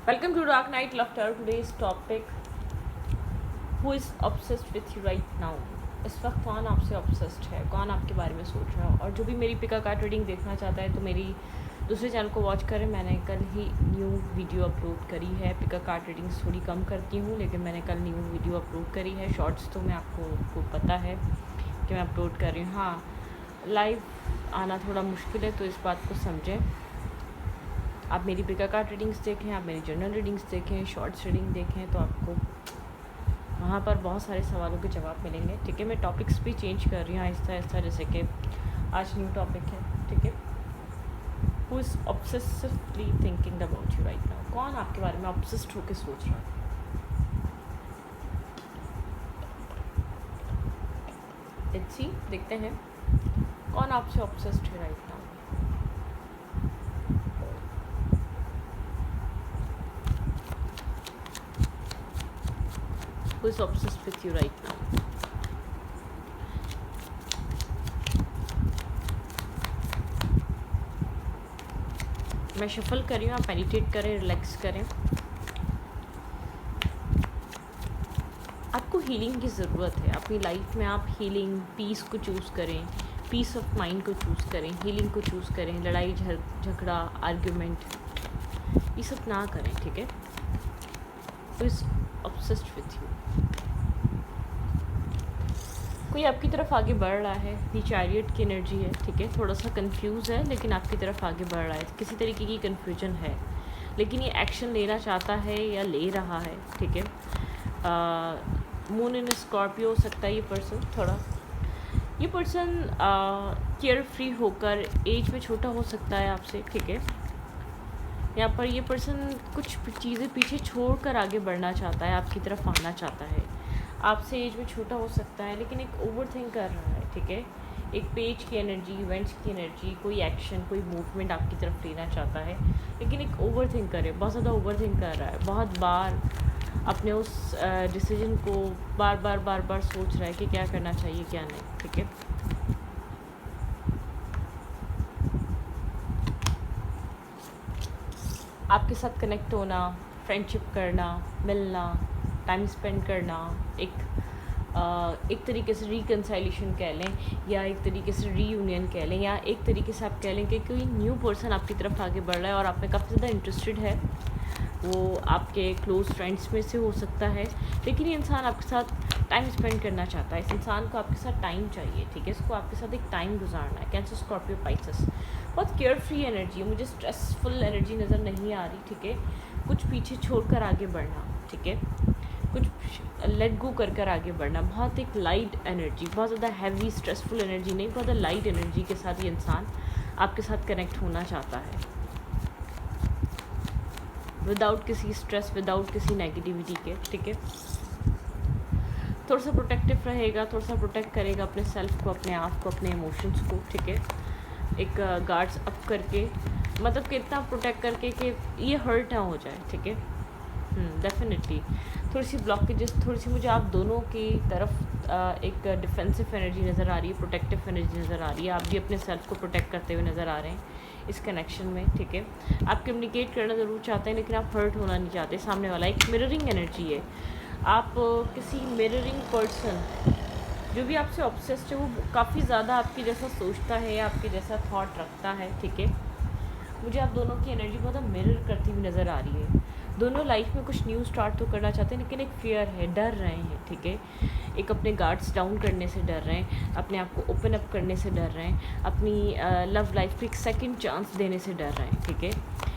Welcome to Dark Night Laughter. Today's topic: Who is obsessed with you right now? इस वक्त कौन आपसे obsessed है, कौन आपके बारे में सोच रहा है? और जो भी मेरी पिका कार्ड रीडिंग देखना चाहता है तो मेरी दूसरे चैनल को वॉच करें। मैंने कल ही न्यू वीडियो अपलोड करी है। पिका कार्ड रीडिंग्स थोड़ी कम करती हूँ, लेकिन मैंने कल न्यू वीडियो अपलोड करी है। शॉर्ट्स तो मैं आपको पता है कि मैं अपलोड कर रही हूँ। हाँ, लाइव आना थोड़ा मुश्किल है, तो इस बात को समझें। आप मेरी पिका कार्ड रीडिंग्स देखें, आप मेरी जर्नल रीडिंग्स देखें, शॉर्ट्स रीडिंग देखें, तो आपको वहाँ पर बहुत सारे सवालों के जवाब मिलेंगे। ठीक है, मैं टॉपिक्स भी चेंज कर रही हूँ आहिस्ता आहिस्ता, जैसे कि आज न्यू टॉपिक है। ठीक है, who is obsessively thinking about you right now? कौन आपके बारे में ऑब्सेस्ड होकर सोच रहा है? लेट्स सी, देखते हैं कौन आपसे ऑब्सेस्ड है right now. Who is obsessed with you right now? मैं शफल कर रही हूँ, आप मेडिटेट करें, रिलैक्स करें। आपको हीलिंग की ज़रूरत है अपनी लाइफ में। आप हीलिंग, पीस को चूज़ करें, पीस ऑफ माइंड को चूज़ करें, हीलिंग को चूज़ करें। लड़ाई झगड़ा, आर्ग्यूमेंट, ये सब ना करें। ठीक है, who is obsessed with you? कोई आपकी तरफ आगे बढ़ रहा है, ये चैरियट की एनर्जी है। ठीक है, थोड़ा सा कंफ्यूज है, लेकिन आपकी तरफ आगे बढ़ रहा है। किसी तरीके की कन्फ्यूजन है, लेकिन ये एक्शन लेना चाहता है या ले रहा है। ठीक है, मून इन स्कॉर्पियो हो सकता है ये पर्सन। थोड़ा ये पर्सन केयर फ्री होकर, एज में छोटा हो सकता है आपसे। ठीक है, यहाँ पर ये पर्सन कुछ चीज़ें पीछे छोड़कर आगे बढ़ना चाहता है, आपकी तरफ आना चाहता है। आपसे एज में छोटा हो सकता है, लेकिन एक ओवर थिंक कर रहा है। ठीक है, एक पेज की एनर्जी, इवेंट्स की एनर्जी, कोई एक्शन, कोई मूवमेंट आपकी तरफ लेना चाहता है, लेकिन एक ओवर थिंक करे, बहुत ज़्यादा ओवर थिंक कर रहा है। बहुत बार अपने उस डिसीजन को बार बार सोच रहा है कि क्या करना चाहिए, क्या नहीं। ठीक है, आपके साथ कनेक्ट होना, फ्रेंडशिप करना, मिलना, टाइम स्पेंड करना, एक तरीके से रिकन्साइलेशन कह लें, या एक तरीके से रीयूनियन कह लें, या एक तरीके से आप कह लें कि कोई न्यू पर्सन आपकी तरफ आगे बढ़ रहा है और आप में काफ़ी ज़्यादा इंटरेस्टेड है। वो आपके क्लोज़ फ्रेंड्स में से हो सकता है, लेकिन ये इंसान आपके साथ टाइम स्पेंड करना चाहता है। इस इंसान को आपके साथ टाइम चाहिए। ठीक है, इसको आपके साथ एक टाइम गुजारना है। कैंसर, स्कॉर्पियो, पाइसेस, बहुत केयर फ्री एनर्जी है, मुझे स्ट्रेसफुल एनर्जी नज़र नहीं आ रही। ठीक है, कुछ पीछे छोड़कर आगे बढ़ना। ठीक है, कुछ लेट गो कर आगे बढ़ना। बहुत एक लाइट एनर्जी, बहुत ज़्यादा हैवी स्ट्रेसफुल एनर्जी नहीं, बहुत ज़्यादा लाइट एनर्जी के साथ ये इंसान आपके साथ कनेक्ट होना चाहता है, विदाउट किसी स्ट्रेस, विदाउट किसी नेगेटिविटी के। ठीक है, थोड़ा सा प्रोटेक्टिव रहेगा, थोड़ा सा प्रोटेक्ट करेगा अपने सेल्फ को, अपने आप को, अपने इमोशंस को। ठीक है, एक गार्ड्स अप करके, मतलब कि इतना प्रोटेक्ट करके कि ये हर्ट ना हो जाए। ठीक है, डेफिनेटली थोड़ी सी ब्लॉकेजेस, थोड़ी सी मुझे आप दोनों की तरफ एक डिफेंसिव एनर्जी नज़र आ रही है, प्रोटेक्टिव एनर्जी नज़र आ रही है। आप भी अपने सेल्फ को प्रोटेक्ट करते हुए नज़र आ रहे हैं इस कनेक्शन में। ठीक है, आप कम्युनिकेट करना ज़रूर चाहते हैं, लेकिन आप हर्ट होना नहीं चाहते। सामने वाला एक मिररिंग एनर्जी है। आप किसी मिररिंग पर्सन, जो भी आपसे ऑब्सेस्ड है, वो काफ़ी ज़्यादा आपके जैसा सोचता है, आपके जैसा थॉट रखता है। ठीक है, मुझे आप दोनों की एनर्जी बहुत मिरर करती हुई नज़र आ रही है। दोनों लाइफ में कुछ न्यू स्टार्ट तो करना चाहते हैं, लेकिन एक फियर है, डर रहे हैं। ठीक है, एक अपने गार्ड्स डाउन करने से डर रहे हैं, अपने आप को ओपन अप करने से डर रहे हैं, अपनी लव लाइफ को एक सेकंड चांस देने से डर रहे हैं। ठीक है,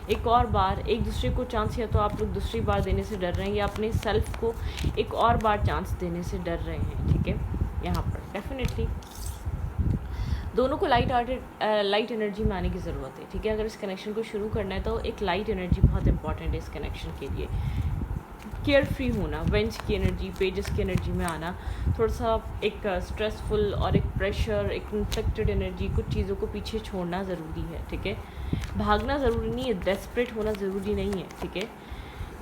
एक और बार एक दूसरे को चांस, या तो आप लोग दूसरी बार देने से डर रहे हैं, या अपने सेल्फ को एक और बार चांस देने से डर रहे हैं। ठीक है, यहाँ पर डेफिनेटली दोनों को लाइट एनर्जी में आने की ज़रूरत है। ठीक है, अगर इस कनेक्शन को शुरू करना है तो एक लाइट एनर्जी बहुत इंपॉर्टेंट है इस कनेक्शन के लिए। केयर फ्री होना, वेंच की एनर्जी, पेजेस की एनर्जी में आना, थोड़ा सा एक स्ट्रेसफुल और एक प्रेशर, एक इन्फेक्टेड एनर्जी, कुछ चीज़ों को पीछे छोड़ना ज़रूरी है। ठीक है, भागना ज़रूरी नहीं है, डेस्परेट होना ज़रूरी नहीं है। ठीक है,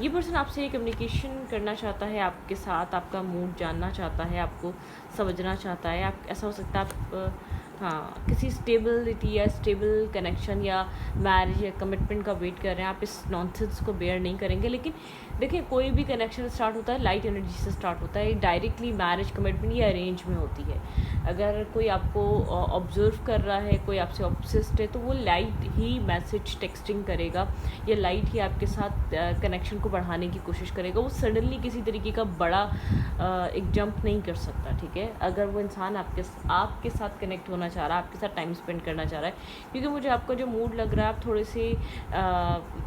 ये पर्सन आपसे कम्युनिकेशन करना चाहता है, आपके साथ आपका मूड जानना चाहता है, आपको समझना चाहता है। आप ऐसा हो सकता है आप हाँ, किसी स्टेबिलिटी या स्टेबल कनेक्शन या मैरिज या कमिटमेंट का वेट कर रहे हैं, आप इस नॉनसेंस को बेयर नहीं करेंगे। लेकिन देखिए, कोई भी कनेक्शन स्टार्ट होता है लाइट एनर्जी से स्टार्ट होता है। डायरेक्टली मैरिज कमिटमेंट या अरेंज में होती है। अगर कोई आपको ऑब्जर्व कर रहा है, कोई आपसे ऑब्सेस्ड है, तो वो लाइट ही मैसेज टेक्सटिंग करेगा या लाइट ही आपके साथ कनेक्शन को बढ़ाने की कोशिश करेगा। वो सडनली किसी तरीके का बड़ा एक जंप नहीं कर सकता, ठीक है। अगर वो इंसान आपके साथ कनेक्ट होना चाह रहा है, आपके साथ टाइम स्पेंड करना चाह रहा है, क्योंकि मुझे आपका जो मूड लग रहा है, आप थोड़े से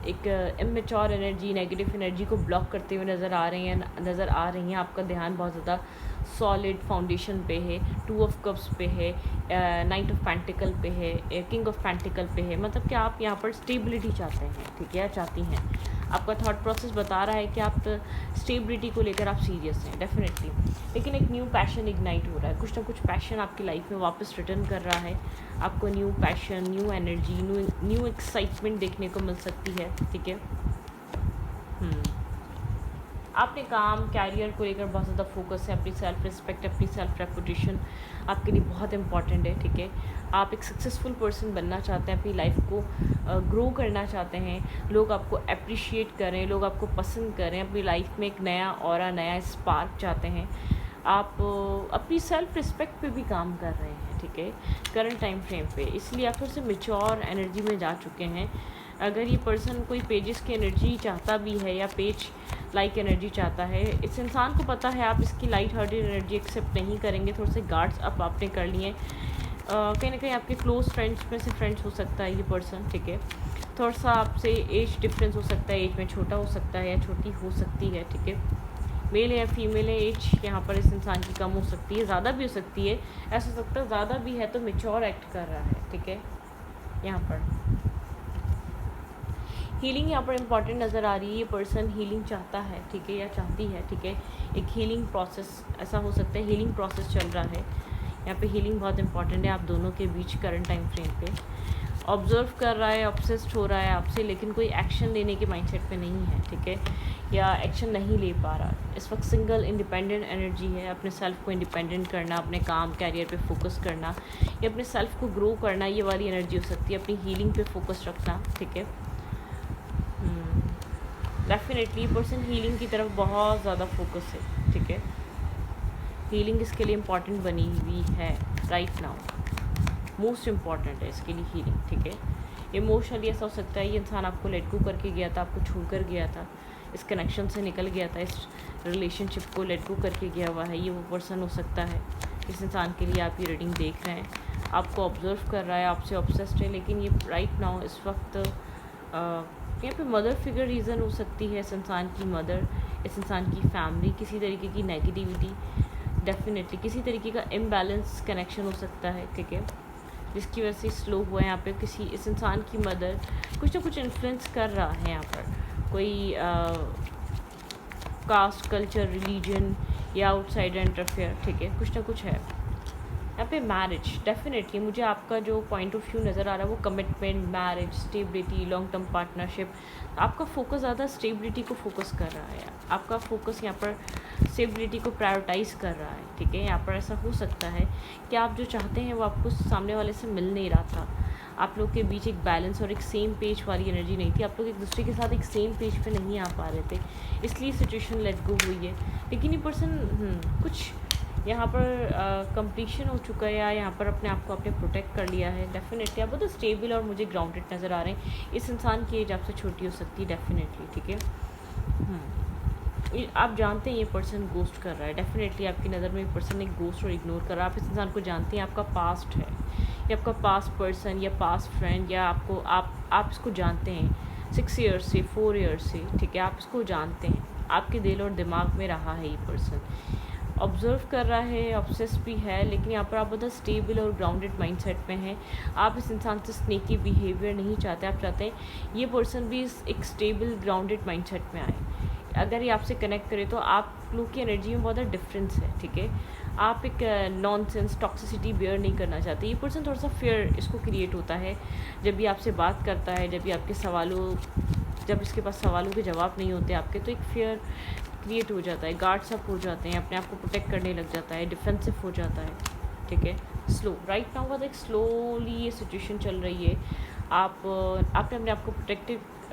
एक इमेच्योर एनर्जी, नेगेटिव एनर्जी को ब्लॉक करते हुए नज़र आ रही हैं। आपका ध्यान बहुत ज़्यादा सॉलिड फाउंडेशन पे है, 2 ऑफ कप्स पे है, नाइट ऑफ पेंटिकल पे है, किंग ऑफ पेंटिकल पे है। मतलब कि आप यहाँ पर स्टेबिलिटी चाहते हैं, ठीक है, या चाहती हैं। आपका थॉट प्रोसेस बता रहा है कि आप स्टेबिलिटी को लेकर आप सीरियस हैं, डेफिनेटली। लेकिन एक न्यू पैशन इग्नाइट हो रहा है, कुछ ना कुछ पैशन आपकी लाइफ में वापस रिटर्न कर रहा है। आपको new passion, new energy, new excitement देखने को मिल सकती है, ठीक है। आपने काम, कैरियर को लेकर बहुत ज़्यादा फोकस है। अपनी सेल्फ रिस्पेक्ट, अपनी सेल्फ रेपुटेशन आपके लिए बहुत इंपॉर्टेंट है, ठीक है। आप एक सक्सेसफुल पर्सन बनना चाहते हैं, अपनी लाइफ को ग्रो करना चाहते हैं, लोग आपको अप्रिशिएट करें, लोग आपको पसंद करें, अपनी लाइफ में एक नया ऑरा, नया स्पार्क चाहते हैं। आप अपनी सेल्फ रिस्पेक्ट पे भी काम कर रहे हैं, ठीक है, करंट टाइम फ्रेम पे। इसलिए आप थोड़े से मैच्योर एनर्जी में जा चुके हैं। अगर ये पर्सन कोई पेजेस की एनर्जी चाहता भी है या पेज लाइक एनर्जी चाहता है, इस इंसान को पता है आप इसकी लाइट हार्टेड एनर्जी एक्सेप्ट नहीं करेंगे। थोड़े से गार्ड्स अप आपने कर लिए। कहीं ना कहीं आपके क्लोज फ्रेंड्स में से फ्रेंड्स हो सकता है ये पर्सन, ठीक है। थोड़ा सा आपसे एज डिफरेंस हो सकता है, एज में छोटा हो सकता है या छोटी हो सकती है, ठीक है। मेल है या फीमेल है, एज यहाँ पर इस इंसान की कम हो सकती है, ज़्यादा भी हो सकती है। ऐसा हो सकता है ज़्यादा भी है तो मैच्योर एक्ट कर रहा है, ठीक है। यहाँ पर हीलिंग यहाँ पर इम्पॉर्टेंट नज़र आ रही है। ये पर्सन हीलिंग चाहता है, ठीक है, या चाहती है, ठीक है। एक हीलिंग प्रोसेस ऐसा हो सकता है, हीलिंग प्रोसेस चल रहा है यहाँ पे। हीलिंग बहुत इंपॉर्टेंट है आप दोनों के बीच करंट टाइम फ्रेम पे। ऑब्जर्व कर रहा है, ऑब्सेस्ड हो रहा है आपसे, लेकिन कोई एक्शन लेने के माइंडसेट पे नहीं है, ठीक है, या एक्शन नहीं ले पा रहा। इस वक्त सिंगल इंडिपेंडेंट एनर्जी है। अपने सेल्फ को इंडिपेंडेंट करना, अपने काम, कैरियर पे फोकस करना या अपने सेल्फ को ग्रो करना, ये वाली एनर्जी हो सकती है। अपनी हीलिंग पे फोकस रखना, ठीक है। डेफिनेटली पर्सन हीलिंग की तरफ बहुत ज़्यादा फोकस है, ठीक है। हीलिंग इसके लिए इम्पॉर्टेंट बनी हुई है राइट नाउ, मोस्ट इम्पॉर्टेंट है इसके लिए हीलिंग, ठीक है। इमोशनली ऐसा हो सकता है ये इंसान आपको लेट गो करके गया था, आपको छोड़ कर गया था, इस कनेक्शन से निकल गया था, इस रिलेशनशिप को लेट गो करके गया हुआ है। ये वो पर्सन हो सकता है। इस इंसान के लिए आप ये रीडिंग देख रहे हैं, आपको ऑब्जर्व कर रहा है, आपसे ऑब्सेस्ड है। लेकिन ये राइट नाउ इस वक्त यहाँ पे मदर फिगर रीज़न हो सकती है। इस इंसान की मदर, इस इंसान की फैमिली, किसी तरीके की नेगेटिविटी, डेफिनेटली किसी तरीके का इम्बैलेंस कनेक्शन हो सकता है, ठीक है, जिसकी वजह से स्लो हुआ है। यहाँ पे किसी इस इंसान की मदर कुछ ना कुछ इन्फ्लुएंस कर रहा है यहाँ पर। कोई कास्ट, कल्चर, रिलीजन या आउटसाइडर इंटरफेयर, ठीक है, कुछ ना कुछ है यहाँ पे। मैरिज, डेफिनेटली मुझे आपका जो पॉइंट ऑफ व्यू नज़र आ रहा है वो commitment, marriage, stability, long term partnership. आपका फोकस ज़्यादा स्टेबिलिटी को फोकस कर रहा है। आपका फोकस यहाँ पर स्टेबिलिटी को प्रायोरिटाइज़ कर रहा है, ठीक है। यहाँ पर ऐसा हो सकता है कि आप जो चाहते हैं वो आपको सामने वाले से मिल नहीं रहा था। आप लोग के बीच एक बैलेंस और एक सेम पेज वाली एनर्जी नहीं थी। आप लोग एक दूसरे के साथ एक सेम पेज पे नहीं आ पा रहे थे, इसलिए सिचुएशन लेट गो हुई है। लेकिन ये पर्सन कुछ यहाँ पर कंप्लीशन हो चुका है या यहाँ पर अपने आप को आपने प्रोटेक्ट कर लिया है। डेफिनेटली आप बहुत स्टेबल और मुझे ग्राउंडेड नज़र आ रहे हैं। इस इंसान की एज आपसे छोटी हो सकती है, डेफिनेटली, ठीक है। आप जानते हैं ये पर्सन गोस्ट कर रहा है। डेफिनेटली आपकी नज़र में ये पर्सन एक गोस्ट और इग्नोर कर रहा है। आप इस इंसान को जानते हैं, आपका पास्ट है, या आपका पास्ट पर्सन या पास्ट फ्रेंड, या आपको आप इसको जानते हैं 6 ईयर्स से, 4 ईयर्स से, ठीक है। आप इसको जानते हैं, आपके दिल और दिमाग में रहा है ये पर्सन, ऑब्जर्व कर रहा है, ऑब्सेस भी है। लेकिन यहाँ पर आप बहुत स्टेबल और ग्राउंडेड माइंडसेट में हैं। आप इस इंसान से स्नेकी बिहेवियर नहीं चाहते। आप चाहते हैं ये पर्सन भी एक स्टेबल ग्राउंडेड माइंडसेट में आए। अगर ये आपसे कनेक्ट करे तो आप लोग की एनर्जी में बहुत ज़्यादा डिफरेंस है, ठीक है। आप एक नॉनसेंस, टॉक्सिसिटी बेयर नहीं करना चाहते। ये पर्सन थोड़ा सा फेयर इसको क्रिएट होता है जब भी आपसे बात करता है, जब जब इसके पास सवालों के जवाब नहीं होते आपके, तो एक फेयर क्रिएट हो जाता है, गार्ड्स अप हो जाते हैं, अपने आप को प्रोटेक्ट करने लग जाता है, डिफेंसिव हो जाता है, ठीक है। स्लो राइट नाउ बहुत एक स्लोली ये सिचुएशन चल रही है। आपने अपने आप को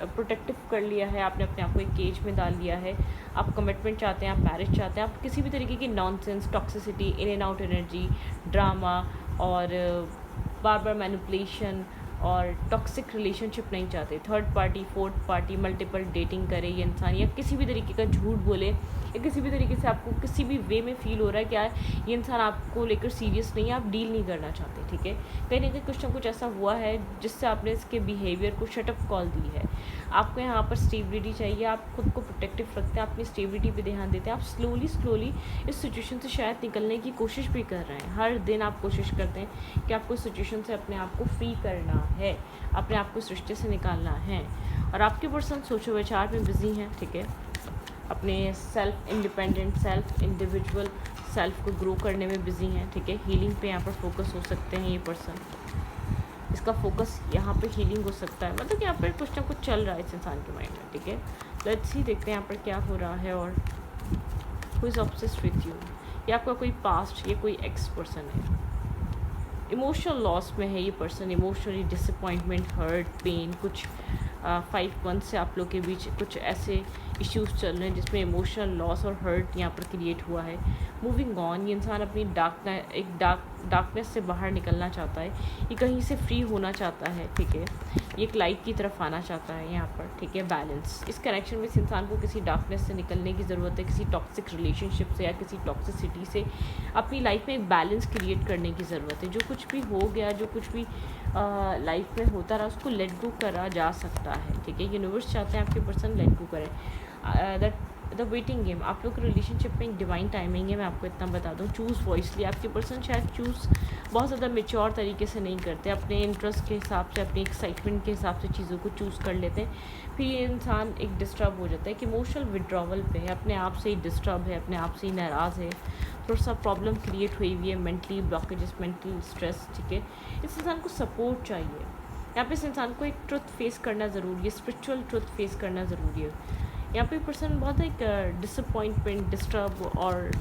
प्रोटेक्टिव कर लिया है, आपने अपने आप को एक केज में डाल लिया है। आप कमिटमेंट चाहते हैं, आप मैरिज चाहते हैं, आप किसी भी तरीके की nonsense, toxicity, in and out energy, drama और बार बार मैनिपुलेशन और टॉक्सिक रिलेशनशिप नहीं चाहते। Third party, fourth party, multiple dating करे ये इंसान, या किसी भी तरीके का झूठ बोले, या किसी भी तरीके से आपको किसी भी वे में फ़ील हो रहा है कि यार ये इंसान आपको लेकर सीरियस नहीं है, आप डील नहीं करना चाहते, ठीक है। कहीं ना कहीं कुछ ना कुछ ऐसा हुआ है जिससे आपने इसके बिहेवियर को शटअप कॉल दी है। आपको यहाँ पर स्टेबिलिटी चाहिए, आप खुद को प्रोटेक्टिव रखते हैं, अपनी स्टेबिलिटी पे ध्यान देते हैं। आप स्लोली इस सिचुएशन से शायद निकलने की कोशिश भी कर रहे हैं। हर दिन आप कोशिश करते हैं कि आपको इस सिचुएशन से अपने आप को फ्री करना है, अपने आप को इस रिश्ते से निकालना है। और आपके पर्सन सोचो विचार में बिजी हैं, ठीक है। अपने self independent, self individual self को ग्रो करने में बिजी हैं, ठीक है। हीलिंग पे यहाँ पर फोकस हो सकते हैं ये पर्सन, इसका फोकस यहाँ पे हीलिंग हो सकता है। मतलब यहाँ पर कुछ ना कुछ चल रहा है इस इंसान के माइंड में, ठीक है। लेट्स सी, देखते हैं यहाँ पर क्या हो रहा है। और who is obsessed with you, या आपका कोई पास्ट या कोई एक्स पर्सन है। इमोशनल लॉस में है ये person, emotionally disappointment, hurt, pain. कुछ 5 मंथ से आप लोग के बीच कुछ ऐसे इश्यूज चल रहे हैं जिसमें इमोशनल लॉस और हर्ट यहाँ पर क्रिएट हुआ है। मूविंग ऑन, ये इंसान अपनी डार्कनेस से बाहर निकलना चाहता है, ये कहीं से फ्री होना चाहता है, ठीक है। ये एक लाइट की तरफ आना चाहता है यहाँ पर, ठीक है। बैलेंस, इस कनेक्शन में इस इंसान को किसी डार्कनेस से निकलने की ज़रूरत है, किसी टॉक्सिक रिलेशनशिप से या किसी टॉक्सिसिटी से अपनी लाइफ में एक बैलेंस क्रिएट करने की ज़रूरत है। जो कुछ भी हो गया, जो कुछ भी लाइफ में होता रहा, उसको लेट गो करा जा सकता है, ठीक है। यूनिवर्स चाहते हैं आपके पर्सन लेट गो करें। द वेटिंग गेम, आप लोग के रिलेशनशिप में एक डिवाइन टाइमिंग है, मैं आपको इतना बता दूं। चूज़ वॉइसली, आपके पर्सन शायद चूज़ बहुत ज़्यादा मेच्योर तरीके से नहीं करते, अपने इंटरेस्ट के हिसाब से, अपनी एक्साइटमेंट के हिसाब से चीज़ों को चूज़ कर लेते हैं। फिर ये इंसान एक डिस्टर्ब हो जाता है कि इमोशनल विड्रॉवल पे है, अपने आप से ही डिस्टर्ब है, अपने आप से ही नाराज़ है, थोड़ा सा प्रॉब्लम क्रिएट हुई हुई है, मेंटली ब्लॉकेजेस, मेंटल स्ट्रेस, ठीक है। इस इंसान को सपोर्ट चाहिए यहाँ पे। इस इंसान को एक ट्रुथ फेस करना ज़रूरी है, स्पिरिचुअल ट्रुथ फेस करना ज़रूरी है। यहाँ पे पर्सन बहुत एक डिसअपॉइंटमेंट, डिस्टर्ब और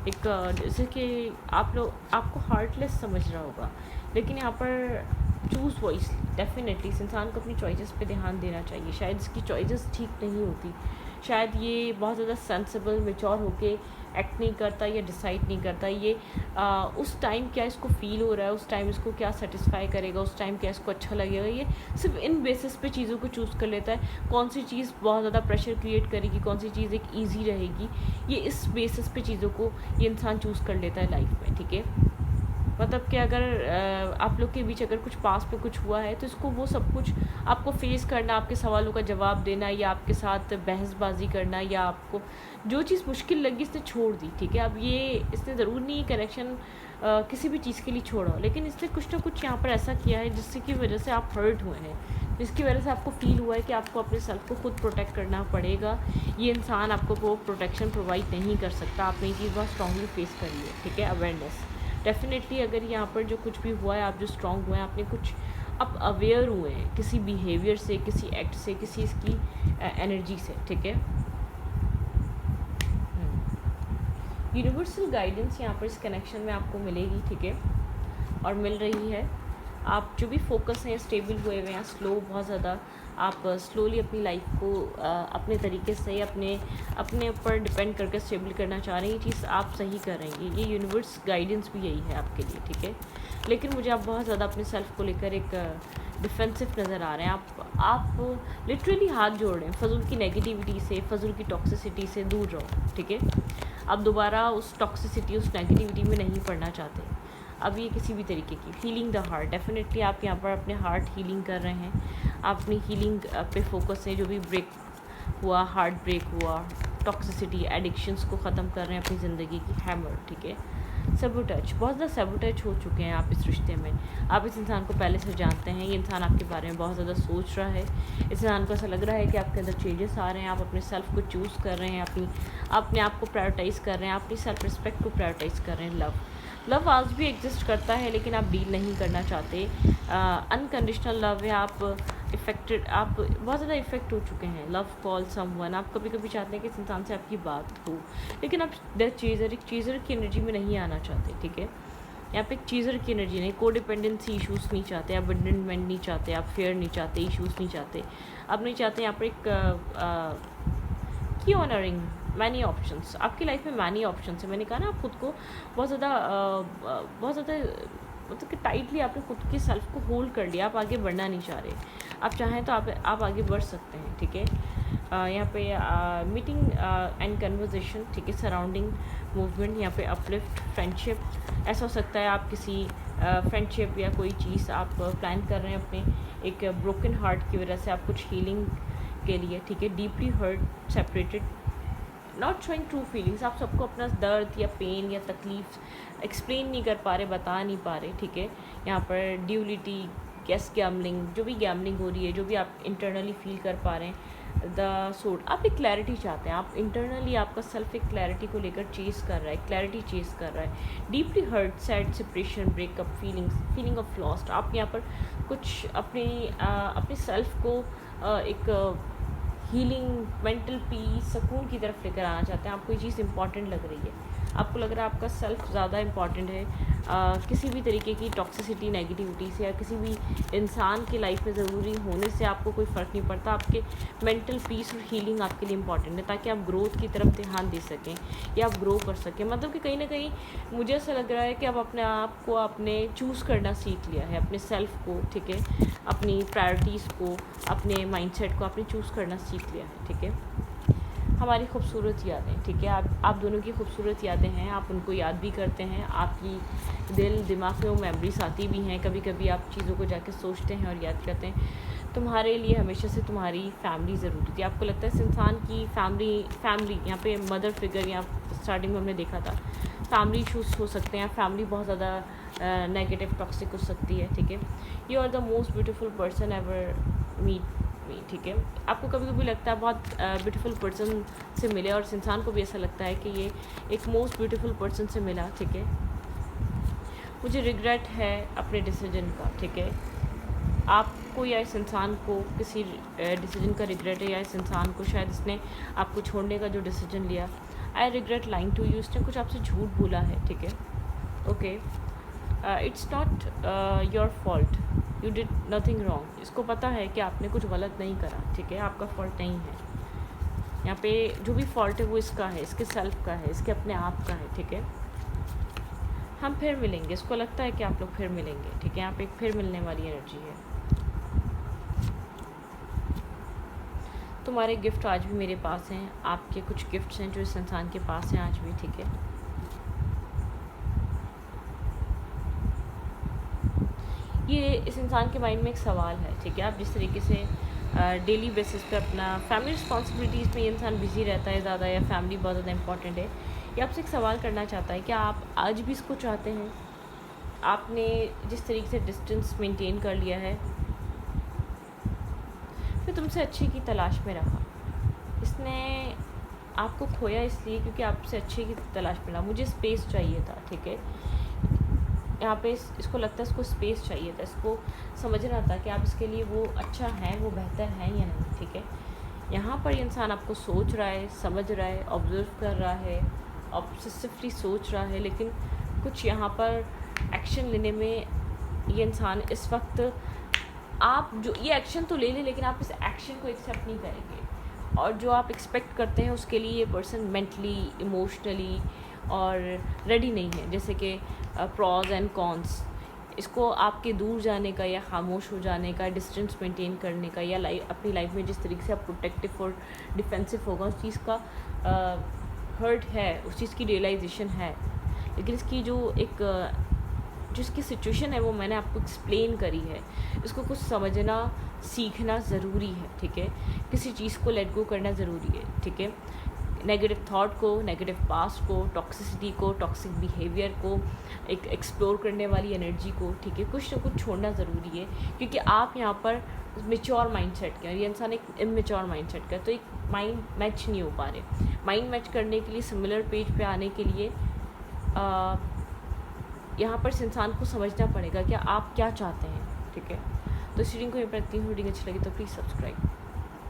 एक जैसे कि आपको हार्टलेस समझ रहा होगा, लेकिन यहाँ पर चूज़ वॉइस, डेफिनेटली इस इंसान को अपनी चॉइसेस पे ध्यान देना चाहिए। शायद इसकी चॉइसेस ठीक नहीं होती, शायद ये बहुत ज़्यादा सेंसिबल, मेच्योर होके एक्ट नहीं करता या डिसाइड नहीं करता। ये उस टाइम क्या इसको फील हो रहा है, उस टाइम इसको क्या सेटिस्फाई करेगा, उस टाइम क्या इसको अच्छा लगेगा, ये सिर्फ इन बेसिस पे चीज़ों को चूज़ कर लेता है। कौन सी चीज़ बहुत ज़्यादा प्रेशर क्रिएट करेगी, कौन सी चीज़ एक ईजी रहेगी, ये इस बेसिस पे चीज़ों को ये इंसान चूज़ कर लेता है लाइफ में, ठीक है। मतलब कि अगर आप लोग के बीच अगर कुछ पास में कुछ हुआ है तो इसको वो सब कुछ आपको फेस करना, आपके सवालों का जवाब देना, या आपके साथ बहसबाजी करना, या आपको जो चीज़ मुश्किल लगी इसने छोड़ दी, ठीक है। अब ये इसने ज़रूर नहीं कनेक्शन किसी भी चीज़ के लिए छोड़ा, लेकिन इसने कुछ ना कुछ यहाँ पर ऐसा किया है जिसकी वजह से आप हर्ट हुए हैं, जिसकी वजह से आपको फील हुआ है कि आपको अपने सेल्फ को खुद प्रोटेक्ट करना पड़ेगा। ये इंसान आपको वो प्रोटेक्शन प्रोवाइड नहीं कर सकता। आपने ये चीज़ बहुत स्ट्रांगली फेस करी है, ठीक है। अवेयरनेस, डेफिनेटली अगर यहाँ पर जो कुछ भी हुआ है, आप जो स्ट्रांग हुए हैं, आपने कुछ आप अवेयर हुए हैं किसी बिहेवियर से, किसी एक्ट से, किसी इसकी एनर्जी से, ठीक है। यूनिवर्सल गाइडेंस यहाँ पर इस कनेक्शन में आपको मिलेगी, ठीक है, और मिल रही है। आप जो भी फोकस हैं, स्टेबल हुए हुए हैं, स्लो बहुत ज़्यादा, आप स्लोली अपनी लाइफ को अपने तरीके से अपने ऊपर डिपेंड करके स्टेबल करना चाह रहे हैं। ये चीज़ आप सही कर रहे हैं, ये यूनिवर्स गाइडेंस भी यही है आपके लिए, ठीक है। लेकिन मुझे आप बहुत ज़्यादा अपने सेल्फ को लेकर एक डिफेंसिव नज़र आ रहे हैं। आप लिटरली हाथ जोड़ रहे हैं, फजूल की नेगेटिविटी से, फजूल की टॉक्सिसिटी से दूर रहो, ठीक है। आप दोबारा उस टॉक्सिसिटी, उस नेगेटिविटी में नहीं पड़ना चाहते। अब ये किसी भी तरीके की हीलिंग द हार्ट, डेफिनेटली आप यहाँ पर अपने हार्ट हीलिंग कर रहे हैं। आप अपनी हीलिंग पे फोकस है। जो भी ब्रेक हुआ, हार्ट ब्रेक हुआ, टॉक्सिसिटी, एडिक्शंस को ख़त्म कर रहे हैं अपनी ज़िंदगी की। हैमर, ठीक है। सबोटच, बहुत ज़्यादा सबोटच हो चुके हैं आप इस रिश्ते में। आप इस इंसान को पहले से जानते हैं, ये इंसान आपके बारे में बहुत ज़्यादा सोच रहा है। इस इंसान को ऐसा लग रहा है कि आपके अंदर चेंजेस आ रहे हैं, आप अपने सेल्फ को चूज़ कर रहे हैं, अपने आप को प्रायोरिटाइज़ कर रहे हैं, अपनी सेल्फ रिस्पेक्ट को प्रायोरिटाइज़ कर रहे हैं। लव आज भी एग्जिस्ट करता है, लेकिन आप डील नहीं करना चाहते। अनकंडीशनल लव है, आप बहुत ज़्यादा इफेक्ट हो चुके हैं। लव कॉल समवन, आप कभी कभी चाहते हैं कि इस इंसान से आपकी बात हो, लेकिन आप एक चीज़र की एनर्जी में नहीं आना चाहते, ठीक है। यहाँ पे एक चीज़र की एनर्जी नहीं, कोडिपेंडेंसी इशूज़ नहीं चाहते, अबंडनमेंट नहीं चाहते, आप फेयर नहीं चाहते, इशूज़ नहीं चाहते, आप नहीं चाहते। यहाँ पर एक की ऑनरिंग मैनी ऑप्शंस, आपकी लाइफ में मैनी ऑप्शंस है। मैंने कहा ना, आप खुद को बहुत ज़्यादा मतलब कि टाइटली आपने खुद के सेल्फ को होल्ड कर लिया, आप आगे बढ़ना नहीं चाह रहे। आप चाहें तो आप आगे बढ़ सकते हैं, ठीक है। यहाँ पे मीटिंग एंड कन्वर्जेशन, ठीक है, सराउंडिंग मूवमेंट, यहाँ पे अपलिफ्ट, फ्रेंडशिप, ऐसा हो सकता है आप किसी फ्रेंडशिप या कोई चीज़ आप प्लान कर रहे हैं अपने एक ब्रोकन हार्ट की वजह से, आप कुछ हीलिंग के लिए, ठीक है। Deeply hurt, separated, not showing true feelings, आप सबको अपना दर्द या पेन या तकलीफ एक्सप्लेन नहीं कर पा रहे, बता नहीं पा रहे, ठीक है। यहाँ पर ड्यूलिटी, गेस गैमलिंग, जो भी गैमलिंग हो रही है, जो भी आप इंटरनली फील कर पा रहे हैं, द सोर्ट, आप एक क्लैरिटी चाहते हैं, आप इंटरनली आपका सेल्फ एक क्लैरिटी को लेकर चेज़ कर रहा है, क्लैरिटी चेज़ कर रहा है। Deeply hurt, sad, separation, breakup, feeling of lost, आप यहाँ पर कुछ अपने सेल्फ को एक हीलिंग, मेंटल पीस, सुकून की तरफ लेकर आना चाहते हैं। आपको ये चीज़ इंपॉर्टेंट लग रही है, आपको लग रहा है आपका सेल्फ ज़्यादा इंपॉर्टेंट है किसी भी तरीके की टॉक्सिसिटी, नेगेटिविटी से, या किसी भी इंसान की लाइफ में ज़रूरी होने से आपको कोई फ़र्क नहीं पड़ता। आपके मेंटल पीस और हीलिंग आपके लिए इंपॉर्टेंट है, ताकि आप ग्रोथ की तरफ ध्यान दे सकें या आप ग्रो कर सकें। मतलब कि कहीं ना कहीं मुझे ऐसा लग रहा है कि आप अपने आप को आपने चूज़ करना सीख लिया है, अपने सेल्फ को, ठीक है, अपनी प्रायोरिटीज़ को, अपने माइंडसेट को आपने चूज़ करना सीख लिया है, ठीक है। हमारी खूबसूरत यादें, ठीक है, आप दोनों की खूबसूरत यादें हैं, आप उनको याद भी करते हैं, आपकी दिमाग में वो मेमोरीज आती भी हैं, कभी कभी आप चीज़ों को जाके सोचते हैं और याद करते हैं। तुम्हारे लिए हमेशा से तुम्हारी फैमिली ज़रूरी थी, आपको लगता है इस इंसान की फैमिली यहाँ पे मदर फिगर, यहाँ स्टार्टिंग में हमने देखा था, फैमिली इशूज़ हो सकते हैं, फैमिली बहुत ज़्यादा नेगेटिव, टॉक्सिक हो सकती है, ठीक है। You are the most beautiful person ever meet me, ठीक है। आपको कभी कभी लगता है बहुत ब्यूटीफुल पर्सन से मिले, और इस इंसान को भी ऐसा लगता है कि ये एक मोस्ट ब्यूटीफुल पर्सन से मिला, ठीक है। मुझे रिग्रेट है अपने डिसीजन का, ठीक है। आपको या इस इंसान को किसी डिसीजन का रिग्रेट है, या इस इंसान को शायद इसने आपको छोड़ने का जो डिसीजन लिया, I regret lying to you, इसने कुछ आपसे झूठ बोला है, ठीक है। Okay, it's not your fault, you did nothing wrong, इसको पता है कि आपने कुछ गलत नहीं करा, ठीक है, आपका फॉल्ट नहीं है। यहाँ पे जो भी फॉल्ट है वो इसका है, इसके सेल्फ का है, इसके अपने आप का है, ठीक है। हम फिर मिलेंगे, इसको लगता है कि आप लोग फिर मिलेंगे, ठीक है। यहाँ पे एक फिर मिलने वाली एनर्जी है। तुम्हारे गिफ्ट आज भी मेरे पास हैं, आपके कुछ गिफ्ट्स हैं जो इस इंसान के पास हैं आज भी, ठीक है। ये इस इंसान के माइंड में एक सवाल है, ठीक है। आप जिस तरीके से डेली बेसिस पे अपना फैमिली रिस्पॉन्सिबिलिटीज़ में ये इंसान बिजी रहता है ज़्यादा, या फैमिली बहुत ज़्यादा इंपॉर्टेंट है, ये आपसे एक सवाल करना चाहता है, क्या आप आज भी इसको चाहते हैं? आपने जिस तरीके से डिस्टेंस मेंटेन कर लिया है, फिर तुमसे अच्छे की तलाश में रहा, इसने आपको खोया इसलिए क्योंकि आपसे अच्छे की तलाश में रहा। मुझे स्पेस चाहिए था, ठीक है। यहाँ पे इसको लगता है इसको स्पेस चाहिए था, इसको समझना था कि आप इसके लिए वो अच्छा है, वो बेहतर है या नहीं, ठीक है। यहाँ पर इंसान आपको सोच रहा है, समझ रहा है, ऑब्जर्व कर रहा है, ऑब्सेसिवली सोच रहा है, लेकिन कुछ यहाँ पर एक्शन लेने में ये इंसान इस वक्त, आप जो ये एक्शन तो ले लें, लेकिन आप इस एक्शन को एक्सेप्ट नहीं करेंगे, और जो आप एक्सपेक्ट करते हैं उसके लिए ये पर्सन मेंटली, इमोशनली और रेडी नहीं है। जैसे कि प्रॉज एंड कॉन्स, इसको आपके दूर जाने का या खामोश हो जाने का, डिस्टेंस मेंटेन करने का, या अपनी लाइफ में जिस तरीके से आप प्रोटेक्टिव और डिफेंसिव होगा उस चीज़ का हर्ट है, उस चीज़ की रियलाइजेशन है। लेकिन इसकी जो जिसकी सिचुएशन है वो मैंने आपको एक्सप्लेन करी है, इसको कुछ समझना सीखना ज़रूरी है, ठीक है। किसी चीज़ को लेट गो करना ज़रूरी है, ठीक है। नेगेटिव थॉट को, नेगेटिव पास्ट को, टॉक्सिसिटी को, टॉक्सिक बिहेवियर को, एक एक्सप्लोर करने वाली एनर्जी को, ठीक है, कुछ ना कुछ छोड़ना ज़रूरी है, क्योंकि आप यहाँ पर मेच्योर माइंडसेट के, और ये इंसान एक इमेच्योर माइंडसेट का, तो एक माइंड मैच नहीं हो पा रहे। माइंड मैच करने के लिए, सिमिलर पेज पे आने के लिए यहाँ पर इस इंसान को समझना पड़ेगा कि आप क्या चाहते हैं, ठीक है। तो इस रीडिंग को ये पढ़ती हूँ, रीडिंग अच्छी लगी तो प्लीज़ सब्सक्राइब।